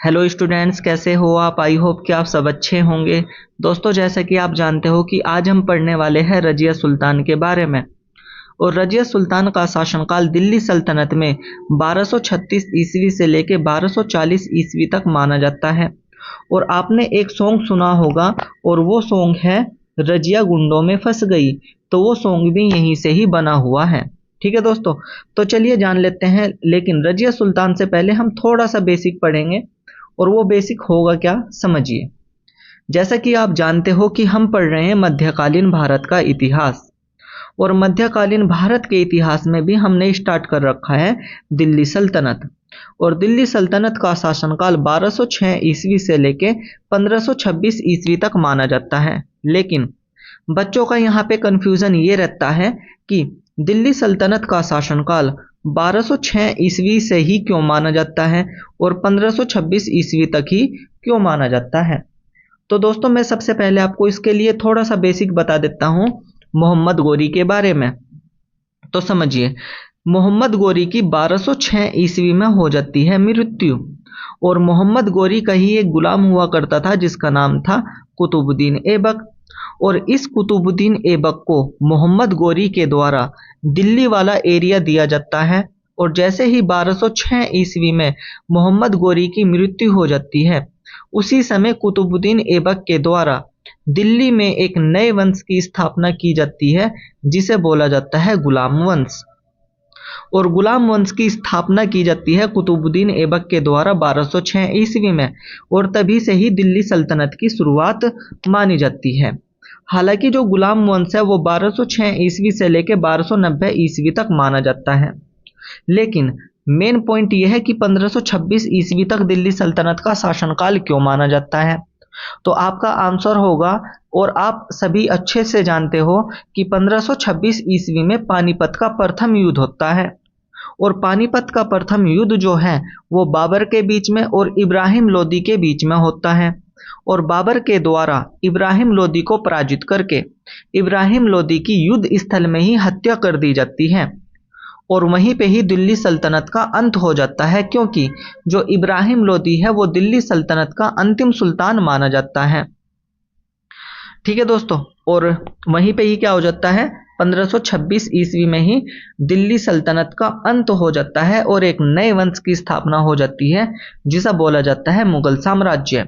Hello students, कैसे हो आप। आई होप कि आप सब अच्छे होंगे। दोस्तों, जैसा कि आप जानते हो कि आज हम पढ़ने वाले हैं रजिया सुल्तान के बारे में। और रजिया सुल्तान का शासनकाल दिल्ली सल्तनत में 1236 ईस्वी से लेकर 1240 ईस्वी तक माना जाता है। और आपने एक सॉन्ग सुना होगा, और वो सॉन्ग है रजिया गुंडों में फंस गई। तो वो सॉन्ग भी यहीं से ही बना हुआ है। ठीक है दोस्तों, तो चलिए जान लेते हैं। लेकिन रजिया सुल्तान से पहले हम थोड़ा सा बेसिक पढ़ेंगे। और वो बेसिक होगा क्या, समझिए। जैसा कि आप जानते हो कि हम पढ़ रहे हैं मध्यकालीन भारत का इतिहास। और मध्यकालीन भारत के इतिहास में भी हमने स्टार्ट कर रखा है दिल्ली सल्तनत। और दिल्ली सल्तनत का शासनकाल 1206 ईस्वी से लेके 1526 ईस्वी तक माना जाता है। लेकिन बच्चों का यहाँ पे कंफ्यूजन ये रहता है कि दिल्ली सल्तनत का शासनकाल 1206 ईस्वी से ही क्यों माना जाता है और 1526 ईस्वी तक ही क्यों माना जाता है। तो दोस्तों, मैं सबसे पहले आपको इसके लिए थोड़ा सा बेसिक बता देता हूँ मोहम्मद गोरी के बारे में। तो समझिए, मोहम्मद गोरी की 1206 ईस्वी में हो जाती है मृत्यु। और मोहम्मद गोरी का ही एक गुलाम हुआ करता था जिसका नाम था कुतुबुद्दीन ऐबक। और इस कुतुबुद्दीन ऐबक को मोहम्मद गोरी के द्वारा दिल्ली वाला एरिया दिया जाता है। और जैसे ही 1206 ईस्वी में मोहम्मद गोरी की मृत्यु हो जाती है, उसी समय कुतुबुद्दीन ऐबक के द्वारा दिल्ली में एक नए वंश की स्थापना की जाती है जिसे बोला जाता है गुलाम वंश। और गुलाम वंश की स्थापना की जाती है कुतुबुद्दीन ऐबक के द्वारा 1206 ईस्वी में। और तभी से ही दिल्ली सल्तनत की शुरुआत मानी जाती है। हालांकि जो गुलाम वंश है वो 1206 ईस्वी से लेकर 1290 ईस्वी तक माना जाता है। लेकिन मेन पॉइंट यह है कि 1526 ईस्वी तक दिल्ली सल्तनत का शासनकाल क्यों माना जाता है। तो आपका आंसर होगा, और आप सभी अच्छे से जानते हो कि 1526 ईस्वी में पानीपत का प्रथम युद्ध होता है। और पानीपत का प्रथम युद्ध जो है वो बाबर के बीच में और इब्राहिम लोदी के बीच में होता है। और बाबर के द्वारा इब्राहिम लोदी को पराजित करके इब्राहिम लोदी की युद्ध स्थल में ही हत्या कर दी जाती है। और वहीं पे ही दिल्ली सल्तनत का अंत हो जाता है, क्योंकि जो इब्राहिम लोदी है वो दिल्ली सल्तनत का अंतिम सुल्तान माना जाता है। ठीक है दोस्तों, और वहीं पे ही क्या हो जाता है, 1526 ईस्वी में ही दिल्ली सल्तनत का अंत हो जाता है और एक नए वंश की स्थापना हो जाती है जिसे बोला जाता है मुगल साम्राज्य।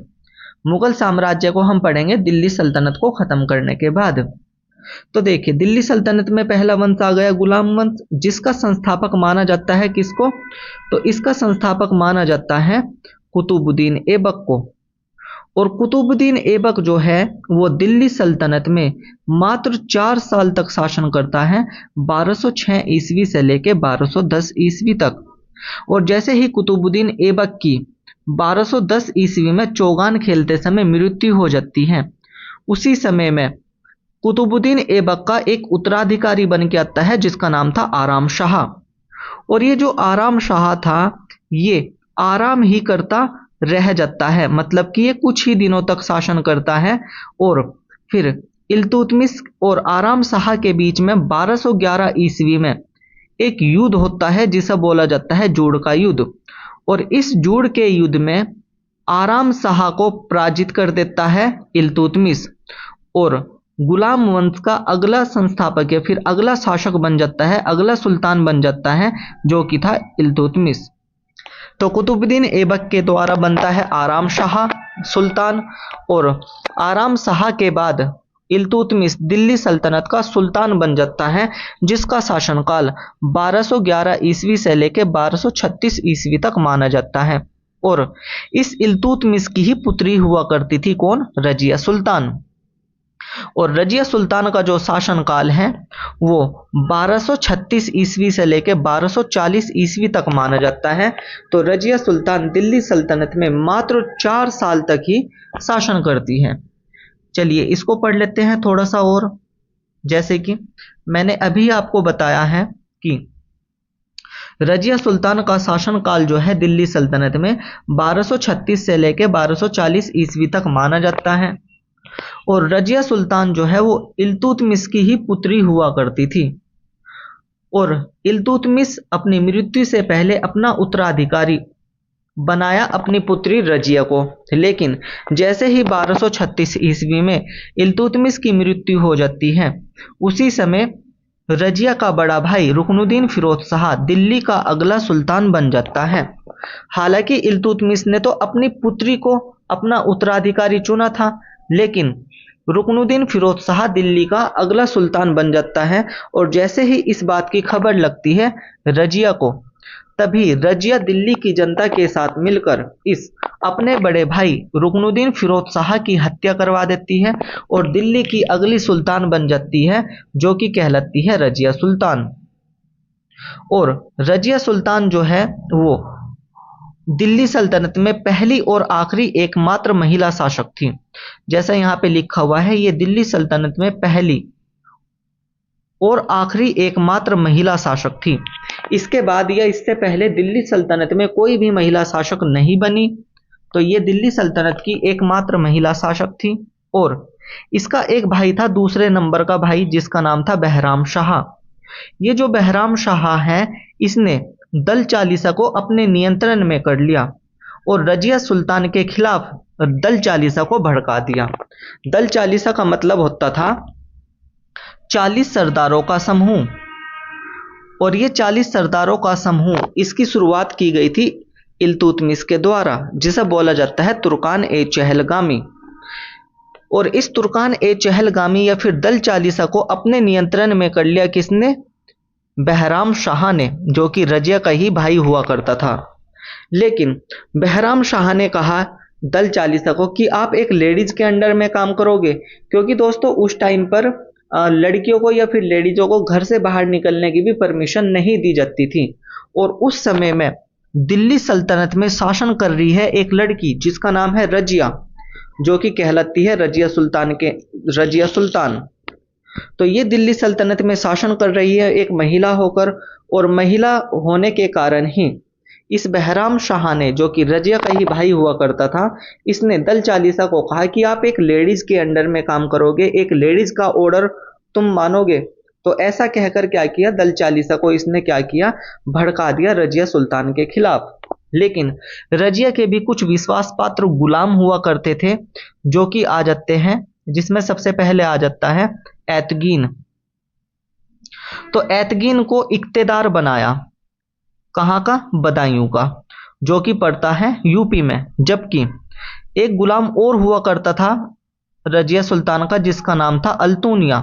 मुगल साम्राज्य को हम पढ़ेंगे दिल्ली सल्तनत को खत्म करने के बाद। तो देखिए, दिल्ली सल्तनत में पहला वंश आ गया गुलाम वंश, जिसका संस्थापक माना जाता है किसको, तो इसका संस्थापक माना जाता है कुतुबुद्दीन ऐबक को। और कुतुबुद्दीन ऐबक जो है वो दिल्ली सल्तनत में मात्र 4 साल तक शासन करता है, 1206 ईस्वी से लेकर 1210 ईस्वी तक। और जैसे ही कुतुबुद्दीन ऐबक की 1210 ईस्वी में चौगान खेलते समय मृत्यु हो जाती है, उसी समय में कुतुबुद्दीन ऐबक का एक उत्तराधिकारी बन के आता है जिसका नाम था आराम शाह। और ये जो आराम शाह था, ये आराम ही करता रह जाता है, मतलब कि ये कुछ ही दिनों तक शासन करता है। और फिर इल्तुतमिश और आराम शाह के बीच में 1211 ईस्वी में एक युद्ध होता है जिसे बोला जाता है जूड़ का युद्ध। और इस जूड़ के युद्ध में आराम शाह को पराजित कर देता है इल्तुतमिश, और गुलाम वंश का अगला संस्थापक या फिर अगला शासक बन जाता है, अगला सुल्तान बन जाता है, जो कि था इल्तुतमिश। तो कुतुबुद्दीन ऐबक के द्वारा बनता है आराम शाह सुल्तान। और आराम शाह के बाद इल्तुतमिश दिल्ली सल्तनत का सुल्तान बन जाता है, जिसका शासनकाल 1211 ईस्वी से लेकर 1236 ईस्वी तक माना जाता है। और इस इल्तुतमिश की ही पुत्री हुआ करती थी कौन, रजिया सुल्तान। और रजिया सुल्तान का जो शासनकाल है वो 1236 ईस्वी से लेकर 1240 ईस्वी तक माना जाता है। तो रजिया सुल्तान दिल्ली सल्तनत में मात्र 4 साल तक ही शासन करती है। चलिए इसको पढ़ लेते हैं थोड़ा सा और। जैसे कि मैंने अभी आपको बताया है कि रजिया सुल्तान का शासनकाल जो है दिल्ली सल्तनत में 1236 से लेकर 1240 ईस्वी तक माना जाता है। और रजिया सुल्तान जो है वो इल्तुतमिश की ही पुत्री हुआ करती थी। और इल्तुतमिश अपनी मृत्यु से पहले अपना उत्तराधिकारी बनाया अपनी पुत्री रजिया को। लेकिन जैसे ही 1236 ईस्वी में इल्तुतमिश की मृत्यु हो जाती है, उसी समय रजिया का बड़ा भाई रुकनुद्दीन फिरोज शाह दिल्ली का अगला सुल्तान बन जाता है। हालांकि इल्तुतमिश ने तो अपनी पुत्री को अपना उत्तराधिकारी चुना था, लेकिन रुकनुद्दीन फिरोज शाह दिल्ली का अगला सुल्तान बन जाता है। और जैसे ही इस बात की खबर लगती है रजिया को, तभी रजिया दिल्ली की जनता के साथ मिलकर इस अपने बड़े भाई रुकनुद्दीन फिरोज शाह की हत्या करवा देती है और दिल्ली की अगली सुल्तान बन जाती है, जो कि कहलाती है रजिया सुल्तान। और रजिया सुल्तान जो है वो दिल्ली सल्तनत में पहली और आखिरी एकमात्र महिला शासक थी। जैसा यहाँ पे लिखा हुआ है, ये दिल्ली सल्तनत में पहली और आखिरी एकमात्र महिला शासक थी। इसके बाद या इससे पहले दिल्ली सल्तनत में कोई भी महिला शासक नहीं बनी, तो ये दिल्ली सल्तनत की एकमात्र महिला शासक थी। और इसका एक भाई था, दूसरे नंबर का भाई, जिसका नाम था बहराम शाह। ये जो बहराम शाह है, इसने दल चालीसा को अपने नियंत्रण में कर लिया और रजिया सुल्तान के खिलाफ दल चालीसा को भड़का दिया। दल चालीसा का मतलब होता था 40 सरदारों का समूह, और ये 40 सरदारों का समूह, इसकी शुरुआत की गई थी इल्तुतमिश के द्वारा, जिसे बोला जाता है तुर्कान ए चहलगामी। और इस तुर्कान ए चहलगामी या फिर दल चालीसा को अपने नियंत्रण में कर लिया किसने? बहराम शाह ने, जो कि रजिया का ही भाई हुआ करता था। लेकिन बहराम शाह ने कहा दल चालीसा को कि आप एक लेडीज के अंडर में काम करोगे, क्योंकि दोस्तों उस टाइम पर लड़कियों को या फिर लेडीजों को घर से बाहर निकलने की भी परमिशन नहीं दी जाती थी। और उस समय में दिल्ली सल्तनत में शासन कर रही है एक लड़की जिसका नाम है रजिया, जो कि कहलाती है रजिया सुल्तान। तो ये दिल्ली सल्तनत में शासन कर रही है एक महिला होकर, और महिला होने के कारण ही इस बहराम शाह ने, जो कि रजिया का ही भाई हुआ करता था, इसने दल चालीसा को कहा कि आप एक लेडीज के अंडर में काम करोगे, एक लेडीज का ऑर्डर तुम मानोगे। तो ऐसा कहकर क्या किया, दल चालीसा को इसने क्या किया, भड़का दिया रजिया सुल्तान के खिलाफ। लेकिन रजिया के भी कुछ विश्वास पात्र गुलाम हुआ करते थे, जो कि आ जाते हैं, जिसमें सबसे पहले आ जाता है एतगीन। तो एतगीन को इक्तेदार बनाया, कहाँ का? बदायूं का, जो कि पड़ता है यूपी में। जबकि एक गुलाम और हुआ करता था रजिया सुल्तान का, जिसका नाम था अल्तुनिया,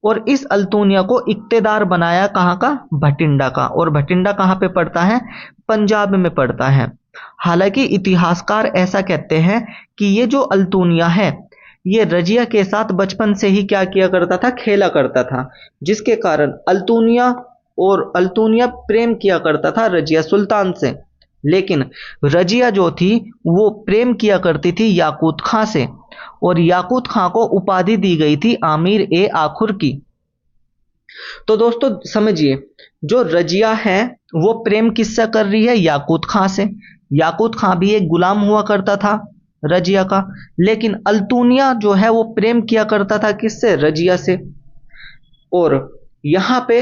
और इस अल्तुनिया को इक्तेदार बनाया कहाँ का? भटिंडा का। और भटिंडा कहाँ पे पड़ता है? पंजाब में पड़ता है। हालांकि इतिहासकार ऐसा कहते हैं कि ये जो अल्तुनिया है, ये रजिया के साथ बचपन से ही क्या किया करता था? खेला करता था, जिसके कारण अल्तुनिया प्रेम किया करता था रजिया सुल्तान से। लेकिन रजिया जो थी वो प्रेम किया करती थी याकूत खां से, और याकूत खां को उपाधि दी गई थी आमिर ए आखुर की। तो दोस्तों समझिए, जो रजिया है वो प्रेम किससे कर रही है? याकूत खां से। याकूत खां भी एक गुलाम हुआ करता था रजिया का। लेकिन अल्तुनिया जो है वो प्रेम किया करता था किससे? रजिया से। और यहाँ पे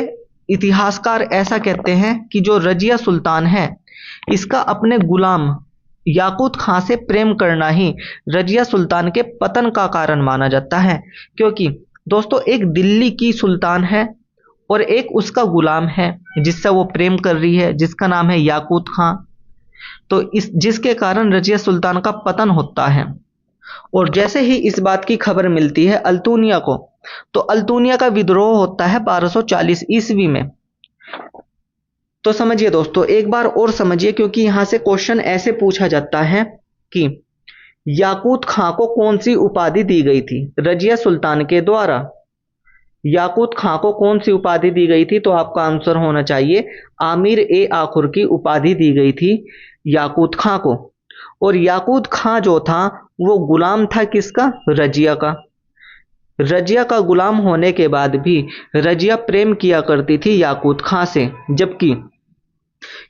इतिहासकार ऐसा कहते हैं कि जो रजिया सुल्तान है, इसका अपने गुलाम याकूत खां से प्रेम करना ही रजिया सुल्तान के पतन का कारण माना जाता है। क्योंकि दोस्तों एक दिल्ली की सुल्तान है और एक उसका गुलाम है जिससे वो प्रेम कर रही है, जिसका नाम है याकूत खां। तो जिसके कारण रजिया सुल्तान का पतन होता है। और जैसे ही इस बात की खबर मिलती है अल्तुनिया को, तो अल्तुनिया का विद्रोह होता है 1240 ईस्वी में। तो समझिए दोस्तों, एक बार और समझिए, क्योंकि यहां से क्वेश्चन ऐसे पूछा जाता है कि याकूत खां को कौन सी उपाधि दी गई थी रजिया सुल्तान के द्वारा? याकूत खां को कौन सी उपाधि दी गई थी? तो आपका आंसर होना चाहिए आमिर ए आखुर की उपाधि दी गई थी याकूत खां को। और याकूत खां जो था वो गुलाम था किसका? रजिया का। रजिया का गुलाम होने के बाद भी रजिया प्रेम किया करती थी याकूत खां से, जबकि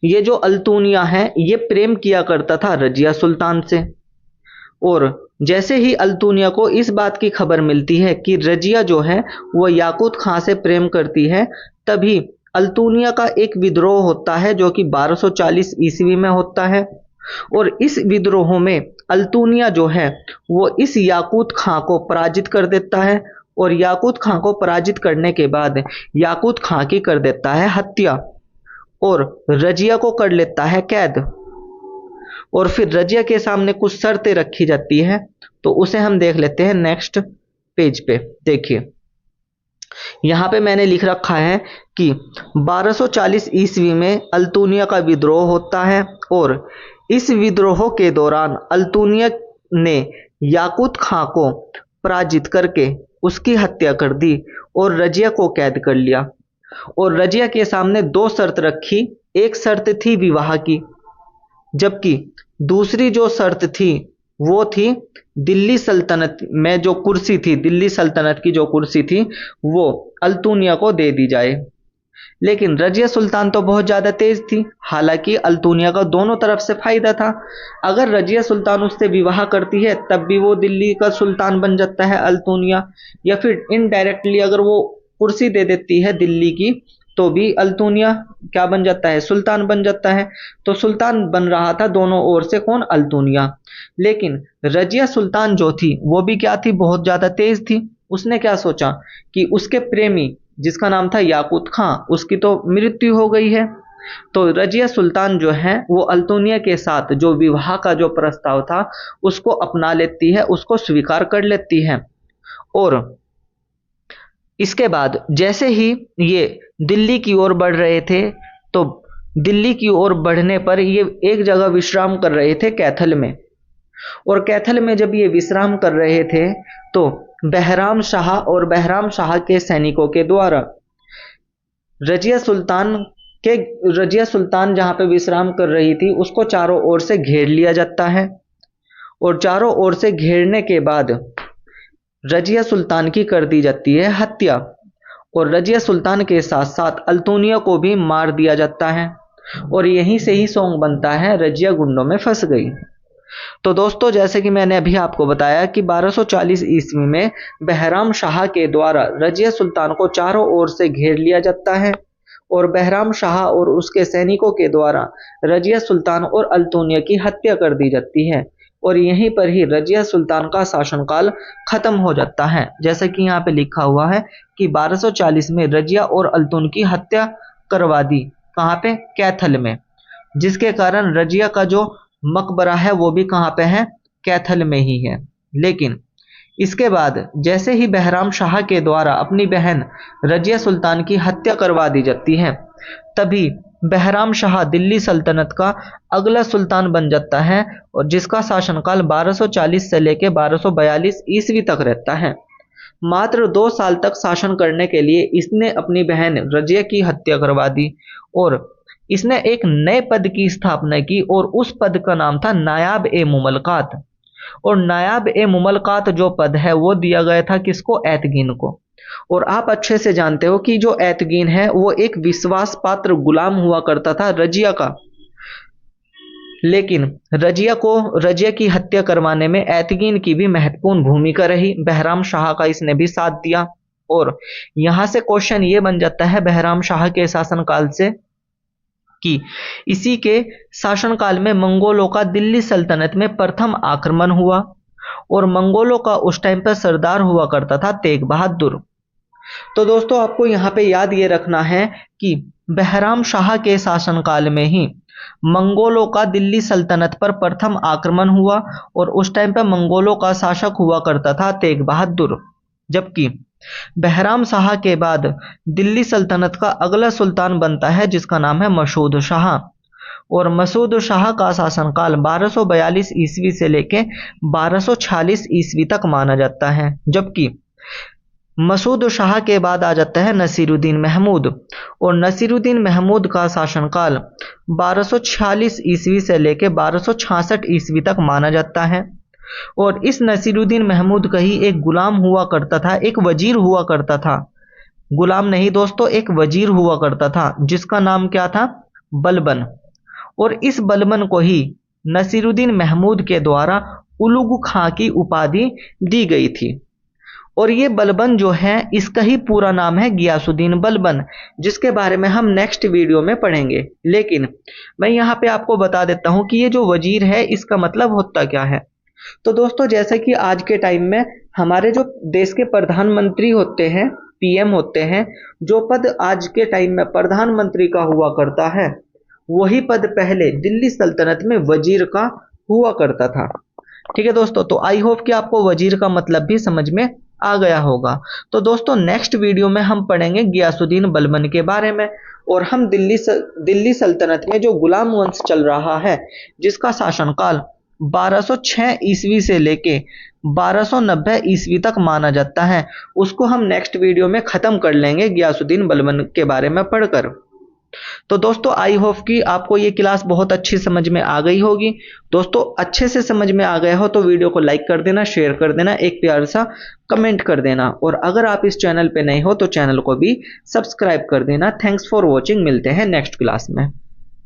ये जो अल्तुनिया है ये प्रेम किया करता था रजिया सुल्तान से। और जैसे ही अल्तुनिया को इस बात की खबर मिलती है कि रजिया जो है वो याकूत खां से प्रेम करती है, तभी अल्तुनिया का एक विद्रोह होता है जो कि 1240 ईस्वी में होता है। और इस विद्रोह में अल्तूनिया जो है वो इस याकूत खां को पराजित कर देता है, और याकूत खां को पराजित करने के बाद याकूत खां की कर देता है हत्या, और रजिया को कर लेता है कैद। और फिर रजिया के सामने कुछ शर्तें रखी जाती है, तो उसे हम देख लेते हैं नेक्स्ट पेज पे। देखिए यहाँ पे मैंने लिख रखा है कि 1240 ईस्वी में अल्तूनिया का विद्रोह होता है, और इस विद्रोह के दौरान अल्तूनिया ने याकूत खां को पराजित करके उसकी हत्या कर दी और रजिया को कैद कर लिया। और रजिया के सामने दो शर्त रखी, एक शर्त थी विवाह की, जबकि दूसरी जो शर्त थी वो थी दिल्ली सल्तनत में जो कुर्सी थी, दिल्ली सल्तनत की जो कुर्सी थी वो अल्तूनिया को दे दी जाए। लेकिन रजिया सुल्तान तो बहुत ज़्यादा तेज थी, हालांकि अल्तूनिया का दोनों तरफ से फायदा था। अगर रजिया सुल्तान उससे विवाह करती है तब भी वो दिल्ली का सुल्तान बन जाता है अल्तूनिया, या फिर इनडायरेक्टली अगर वो कुर्सी दे देती है दिल्ली की तो भी अल्तूनिया क्या बन जाता है, सुल्तान बन जाता है। तो सुल्तान बन रहा था दोनों ओर से कौन, अल्तूनिया। लेकिन रजिया सुल्तान जो थी वो भी क्या थी, बहुत ज्यादा तेज थी। उसने क्या सोचा कि उसके प्रेमी जिसका नाम था याकूत खां, उसकी तो मृत्यु हो गई है, तो रजिया सुल्तान जो है वो अल्तूनिया के साथ जो विवाह का जो प्रस्ताव था उसको अपना लेती है, उसको स्वीकार कर लेती है। और इसके बाद जैसे ही ये दिल्ली की ओर बढ़ रहे थे, तो दिल्ली की ओर बढ़ने पर ये एक जगह विश्राम कर रहे थे कैथल में। और कैथल में जब ये विश्राम कर रहे थे तो बहराम शाह और बहराम शाह के सैनिकों के द्वारा रजिया सुल्तान के रजिया सुल्तान जहां पे विश्राम कर रही थी उसको चारों ओर से घेर लिया जाता है। और चारों ओर से घेरने के बाद रजिया सुल्तान की कर दी जाती है हत्या, और रजिया सुल्तान के साथ साथ अल्तूनिया को भी मार दिया जाता है। और यहीं से ही सॉन्ग बनता है रजिया गुंडों में फंस गई। तो दोस्तों जैसे कि मैंने अभी आपको बताया कि 1240 ईस्वी में बहराम शाह के द्वारा रजिया सुल्तान को चारों ओर से घेर लिया जाता है, और बहराम शाह और उसके सैनिकों के द्वारा रजिया सुल्तान और अल्तूनिया की हत्या कर दी जाती है। और यहीं पर ही रजिया सुल्तान का शासनकाल खत्म हो जाता है। जैसे कि यहाँ पे लिखा हुआ है कि 1240 में रजिया और अल्तून की हत्या करवा दी, कहाँ पे, कैथल में, जिसके कारण रजिया का जो मकबरा है वो भी कहाँ पे है, कैथल में ही है। लेकिन इसके बाद जैसे ही बहराम शाह के द्वारा अपनी बहन रजिया सुल्तान की हत्या करवा दी जाती है, तभी बहराम शाह दिल्ली सल्तनत का अगला सुल्तान बन जाता है, और जिसका शासनकाल 1240 से लेकर 1242 ईस्वी तक रहता है। मात्र 2 साल तक शासन करने के लिए इसने अपनी बहन रजिया की हत्या करवा दी, और इसने एक नए पद की स्थापना की, और उस पद का नाम था नायाब ए मुमलकात। और नायाब ए मुमलकात जो पद है वो दिया गया था किसको, ऐतगीन को। और आप अच्छे से जानते हो कि जो ऐतगीन है वो एक विश्वास पात्र गुलाम हुआ करता था रजिया का। लेकिन रजिया की हत्या करवाने में ऐतगीन की भी महत्वपूर्ण भूमिका रही, बहराम शाह का इसने भी साथ दिया। और यहां से क्वेश्चन ये बन जाता है बहराम शाह के शासनकाल से कि इसी के शासनकाल में मंगोलों का दिल्ली सल्तनत में प्रथम आक्रमण हुआ, और मंगोलों का उस टाइम पर सरदार हुआ करता था तेग बहादुर। तो दोस्तों आपको यहाँ पे याद ये रखना है कि बहराम शाह के शासनकाल में ही मंगोलों का दिल्ली सल्तनत पर प्रथम आक्रमण हुआ, और उस टाइम पे मंगोलों का शासक हुआ करता था तेग बहादुर। जबकि बहराम शाह के बाद दिल्ली सल्तनत का अगला सुल्तान बनता है जिसका नाम है मसूद शाह, और मसूद शाह का शासनकाल 1242 ईस्वी से लेके 1246 ईस्वी तक माना जाता है। जबकि मसूद शाह के बाद आ जाता है नसीरुद्दीन महमूद, और नसीरुद्दीन महमूद का शासनकाल 1246 ईस्वी से लेके 1266 ईस्वी तक माना जाता है। और इस नसीरुद्दीन महमूद का ही एक गुलाम हुआ करता था, एक वजीर हुआ करता था, गुलाम नहीं दोस्तों, एक वजीर हुआ करता था जिसका नाम क्या था, बलबन। और इस बलबन को ही नसीरुद्दीन महमूद के द्वारा उलुग खां की उपाधि दी गई थी। और ये बलबन जो है इसका ही पूरा नाम है गियासुद्दीन बलबन, जिसके बारे में हम नेक्स्ट वीडियो में पढ़ेंगे। लेकिन मैं यहाँ पे आपको बता देता हूँ कि ये जो वजीर है इसका मतलब होता क्या है। तो दोस्तों जैसे कि आज के टाइम में हमारे जो देश के प्रधानमंत्री होते हैं, पीएम होते हैं, जो पद आज के टाइम में प्रधानमंत्री का हुआ करता है वही पद पहले दिल्ली सल्तनत में वजीर का हुआ करता था। ठीक है दोस्तों, तो आई होप कि आपको वजीर का मतलब भी समझ में आ गया होगा। तो दोस्तों नेक्स्ट वीडियो में हम पढ़ेंगे गियासुद्दीन बलबन के बारे में, और हम दिल्ली सल्तनत में जो गुलाम वंश चल रहा है जिसका शासनकाल 1206 ईस्वी से लेके 1290 ईस्वी तक माना जाता है, उसको हम नेक्स्ट वीडियो में खत्म कर लेंगे गियासुद्दीन बलबन के बारे में पढ़कर। तो दोस्तों आई होप कि आपको ये क्लास बहुत अच्छी समझ में आ गई होगी। दोस्तों अच्छे से समझ में आ गया हो तो वीडियो को लाइक कर देना, शेयर कर देना, एक प्यार सा कमेंट कर देना, और अगर आप इस चैनल पे नए हो तो चैनल को भी सब्सक्राइब कर देना। थैंक्स फॉर वॉचिंग, मिलते हैं नेक्स्ट क्लास में।